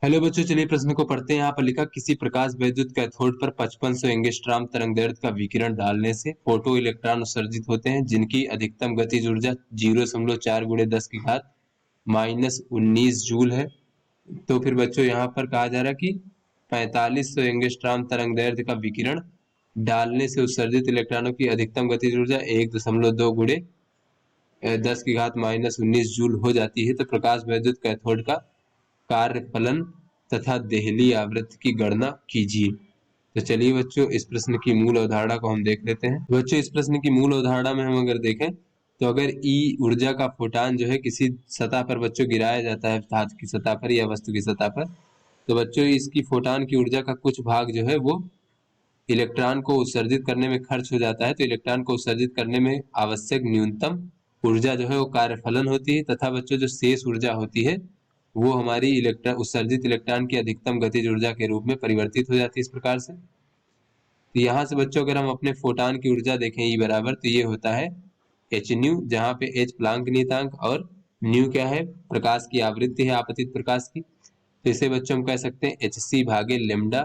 Hello बच्चों, चलिए प्रश्न को पढ़ते हैं। यहाँ पर लिखा, किसी प्रकाश वैद्युत कैथोड पर 5500 एंगस्ट्रॉम तरंगदैर्घ्य का विकिरण डालने से फोटो इलेक्ट्रॉन उत्सर्जित होते हैं जिनकी अधिकतम गतिज ऊर्जा 0.4 गुणे 10 की घात -19 जूल है। तो फिर बच्चों यहाँ पर कहा जा रहा है कि 4500 एंगस्ट्रॉम तरंगदैर्घ्य का विकिरण डालने से उत्सर्जित इलेक्ट्रॉनों की अधिकतम गतिज ऊर्जा 1.2 गुणे 10 की घात -19 जूल हो जाती है। तो प्रकाश वैद्युत कैथोड का कार्य फलन तथा देहली आवृत्ति की गणना कीजिए। तो चलिए बच्चों, इस प्रश्न की मूल अवधारणा को हम देख लेते हैं। बच्चों, इस प्रश्न की मूल अवधारणा में हम अगर देखें तो अगर ई ऊर्जा का फोटान जो है किसी सतह पर बच्चों गिराया जाता है, धातु की सतह पर या वस्तु की सतह पर, तो बच्चों इसकी फोटान की ऊर्जा का कुछ भाग जो है वो इलेक्ट्रॉन को उत्सर्जित करने में खर्च हो जाता है। तो इलेक्ट्रॉन को उत्सर्जित करने में आवश्यक न्यूनतम ऊर्जा जो है वो कार्यफलन होती है, तथा बच्चों जो शेष ऊर्जा होती है वो हमारी इलेक्ट्रॉन उत्सर्जित इलेक्ट्रॉन की अधिकतम गतिज ऊर्जा के रूप में परिवर्तित हो जाती है इस प्रकार से। तो यहाँ से बच्चों अगर हम अपने फोटान की ऊर्जा देखें ई बराबर, तो ये होता है एच न्यू, जहाँ पे एच प्लांक नियतांक और न्यू क्या है, प्रकाश की आवृत्ति है आपतित प्रकाश की। तो इसे बच्चों हम कह सकते हैं एच सी भागे लेमडा।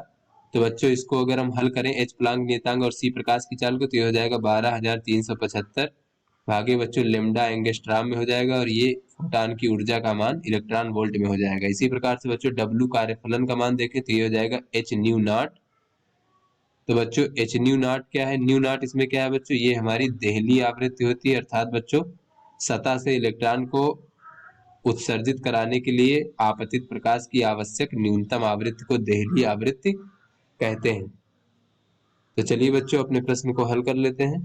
तो बच्चों इसको अगर हम हल करें एच प्लांक नियतांक और सी प्रकाश की चाल को, तो ये हो जाएगा 12375 भागे बच्चों लेमडा एंगस्ट्रॉम में हो जाएगा, और ये फोटान की ऊर्जा का मान इलेक्ट्रॉन वोल्ट में हो जाएगा। इसी प्रकार से बच्चों डब्ल्यू कार्यफलन का मान देखें तो ये हो जाएगा एच न्यू नॉट। तो बच्चों एच न्यू नॉट क्या है, न्यू नॉट इसमें क्या है बच्चों, ये हमारी देहली आवृत्ति होती है, अर्थात बच्चों सतह से इलेक्ट्रॉन को उत्सर्जित कराने के लिए आपतित प्रकाश की आवश्यक न्यूनतम आवृत्ति को देहली आवृत्ति कहते हैं। तो चलिए बच्चों अपने प्रश्न को हल कर लेते हैं।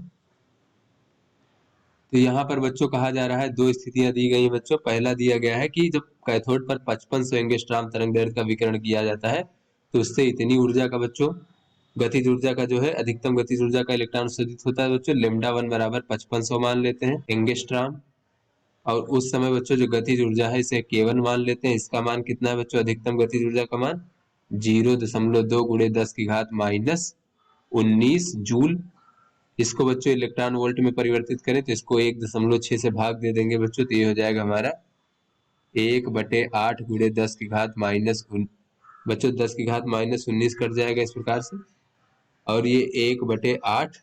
तो यहाँ पर बच्चों कहा जा रहा है, दो स्थितियां दी गई हैं बच्चों। पहला दिया गया है कि जब कैथोड पर 5500 एंगस्ट्रॉम तरंगदैर्घ्य का विकिरण किया जाता है तो उससे इतनी ऊर्जा का बच्चों गतिज ऊर्जा का जो है अधिकतम गतिज ऊर्जा का इलेक्ट्रॉन उत्सर्जित होता है बच्चों। लेमडा वन बराबर 5500 मान लेते हैं एंगस्ट्रॉम, और उस समय बच्चों जो गतिज ऊर्जा है इसे K1 मान लेते हैं। इसका मान कितना है बच्चों, अधिकतम गतिज ऊर्जा का मान 0.2 गुणे 10 की घात -19 जूल। इसको बच्चों इलेक्ट्रॉन वोल्ट में परिवर्तित करें तो इसको 1.6 से भाग दे देंगे बच्चों, तो ये हो जाएगा हमारा 1/8 गुणे 10 की घात बच्चों 10 की घात -19 कट जाएगा इस प्रकार से, और ये 1/8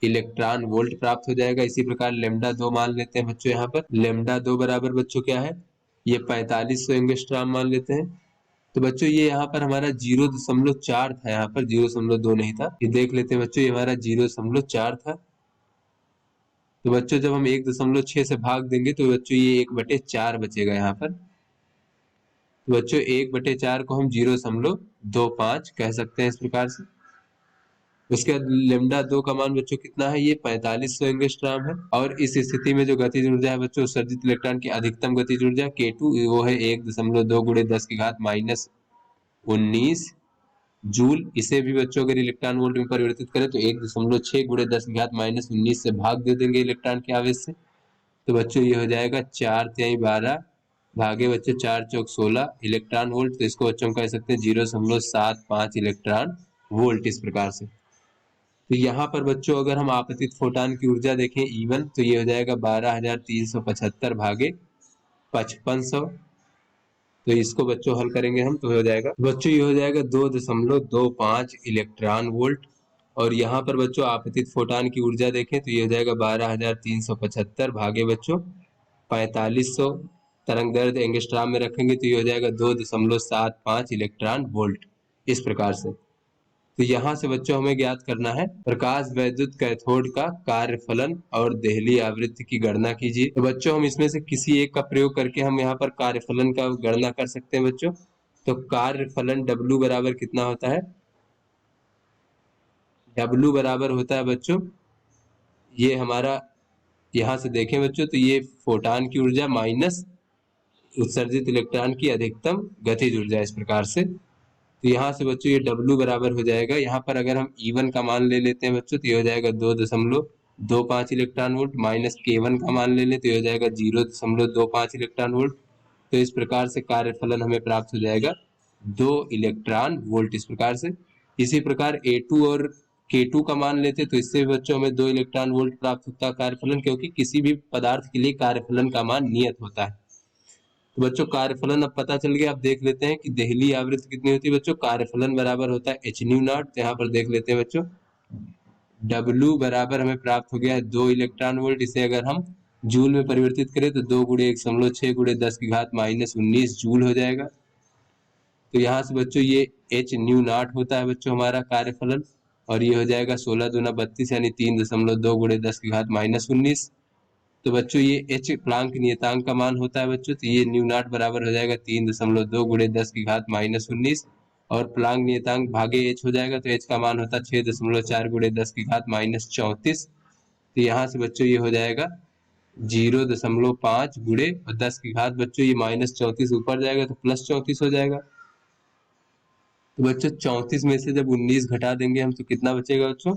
इलेक्ट्रॉन वोल्ट प्राप्त हो जाएगा। इसी प्रकार लेमडा 2 मान लेते हैं बच्चों। यहाँ पर लेमडा 2 बराबर बच्चों क्या है, ये 4500 एंगस्ट्रॉम मान लेते हैं। तो बच्चों ये यहाँ पर हमारा 0.4 था, यहाँ पर 0.2 नहीं था, ये देख लेते हैं बच्चों, ये हमारा 0.4 था। तो बच्चों जब हम 1.6 से भाग देंगे तो बच्चों ये 1/4 बचेगा यहाँ पर। तो बच्चों 1/4 को हम 0.25 कह सकते हैं इस प्रकार से। उसके बाद लेमडा 2 का मान बच्चों कितना है, ये 4500 एंगस्ट्रॉम है, और इस स्थिति में जो गतिज ऊर्जा है बच्चों उत्सर्जित इलेक्ट्रॉन की अधिकतम गतिज ऊर्जा K2 वो है 1.2 गुणे 10 की घात -19 जूल। इसे भी बच्चों अगर इलेक्ट्रॉन वोल्ट में परिवर्तित करें तो 1.6 गुणे 10 की घात -19 से भाग दे देंगे इलेक्ट्रॉन के आवेश से। तो बच्चों ये हो जाएगा 4×12 भागे बच्चों 4×4 = 16 इलेक्ट्रॉन वोल्ट। तो इसको बच्चों कह सकते हैं 0.75 इलेक्ट्रॉन वोल्ट इस प्रकार से। तो यहाँ पर बच्चों अगर हम आपतित फोटान की ऊर्जा देखें E1, तो ये हो जाएगा 12375 भागे 5500। तो इसको बच्चों हल करेंगे हम तो हो जाएगा बच्चों, ये हो जाएगा 2.25 इलेक्ट्रॉन वोल्ट। और यहाँ पर बच्चों आपतित फोटान की ऊर्जा देखें तो ये हो जाएगा 12375 भागे बच्चों 4500 तरंग दैर्घ्य एंगस्ट्रॉम में रखेंगे तो ये हो जाएगा 2.75 इलेक्ट्रॉन वोल्ट इस प्रकार से। तो यहाँ से बच्चों हमें ज्ञात करना है प्रकाश वैद्युत कैथोड का कार्यफलन और देहली आवृत्ति की गणना कीजिए। तो बच्चों हम इसमें से किसी एक का प्रयोग करके हम यहाँ पर कार्यफलन का गणना कर सकते हैं बच्चों। तो कार्यफलन W बराबर कितना होता है, W बराबर होता है बच्चों, ये हमारा यहाँ से देखें बच्चों तो ये फोटान की ऊर्जा माइनस उत्सर्जित इलेक्ट्रॉन की अधिकतम गतिज ऊर्जा इस प्रकार से। तो यहाँ से बच्चों ये W बराबर हो जाएगा, यहाँ पर अगर हम E1 का मान ले लेते हैं बच्चों तो ये हो जाएगा 2.25 इलेक्ट्रॉन वोल्ट, माइनस K1 का मान ले लें तो ये हो जाएगा 0.25 इलेक्ट्रॉन वोल्ट। तो इस प्रकार से कार्यफलन हमें प्राप्त हो जाएगा 2 इलेक्ट्रॉन वोल्ट इस प्रकार से। इसी प्रकार A2 और K2 का मान लेते तो इससे भी बच्चों हमें 2 इलेक्ट्रॉन वोल्ट प्राप्त होता है कार्यफलन, क्योंकि किसी भी पदार्थ के लिए कार्यफलन का मान नियत होता है। तो बच्चों कार्यफलन अब पता चल गया। अब देख लेते हैं कि देहली आवृत्ति कितनी होती है बच्चों। कार्यफलन बराबर होता है एच न्यू नॉट। तो यहाँ पर देख लेते हैं बच्चों, W बराबर हमें प्राप्त हो गया है 2 इलेक्ट्रॉन वोल्ट। इसे अगर हम जूल में परिवर्तित करें तो 2 गुणे 1.6 गुणे 10 की घात -19 जूल हो जाएगा। तो यहाँ से बच्चों ये एच न्यू नॉट होता है बच्चों हमारा कार्यफलन, और ये हो जाएगा 16 दूना 32 यानी 3.2 गुणे 10 की घात -19। तो बच्चों ये एच प्लांक नियतांक का मान होता है बच्चों। तो ये न्यू नॉट बराबर हो जाएगा 3.2 गुणे 10 की घात -19, और प्लांक नियतांक भागे एच हो जाएगा। तो एच का मान होता है 6.4 गुणे 10 की घात -34। तो यहाँ से बच्चों ये हो जाएगा 0.5 गुणे और 10 की घात बच्चों ये -34 ऊपर जाएगा तो +34 हो जाएगा। तो बच्चों 34 में से जब 19 घटा देंगे हम तो कितना बचेगा बच्चों,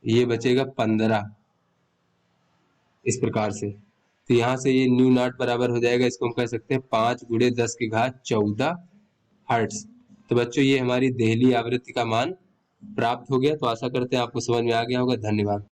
ये बचेगा 15, इस प्रकार से। तो यहाँ से ये न्यू नॉट बराबर हो जाएगा, इसको हम कह सकते हैं 5 गुणे 10 की घात 14 हर्ट्ज। तो बच्चों ये हमारी देहली आवृत्ति का मान प्राप्त हो गया। तो आशा करते हैं आपको समझ में आ गया होगा। धन्यवाद।